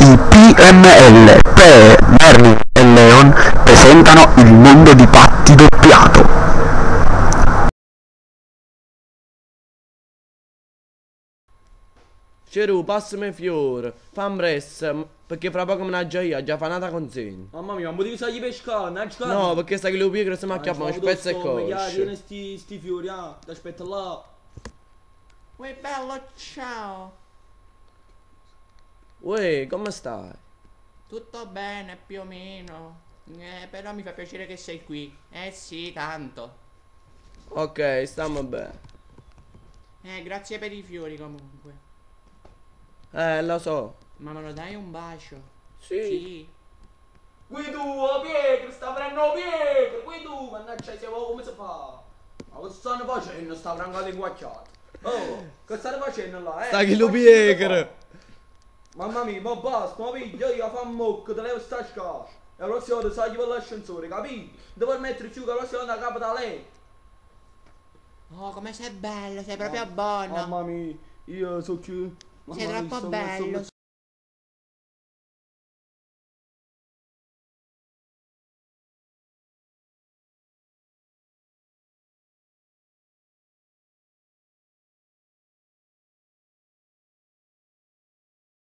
I PML, Pe, Merlin e Leon presentano Il mondo di Patti doppiato. Ceru, passami i fiori, fammi presto, perché fra poco me ne io, già fa nata consegna. Mamma mia, ma potevi fargli pescare, non ci No, perché sta che lo pigra se mi acchiappa, ma spezza e cosce. Tieni sti fiori, ti aspetta là. Uè bello, ciao. Uè, come stai? Tutto bene più o meno. Però mi fa piacere che sei qui. Eh sì, tanto. Ok, stiamo bene. Grazie per i fiori comunque. Lo so. Ma me lo dai un bacio? Sì. Sì. Guido, a Pietro, sta prendendo Pietro, Guido, mannaggia, siamo come si fa? Ma cosa stanno facendo, sta prangando in guacciato? Oh, che state facendo là, Sta che lo pigra. Mamma mia, ma basta, ma piglia, io fa un mocco, te levo sta scala. E la prossima volta sai per l'ascensore, capito? Devo mettere giù che la prossima volta capo da lei. Oh, come sei bello, sei proprio buono. Mamma mia, io so più... Sei troppo bello.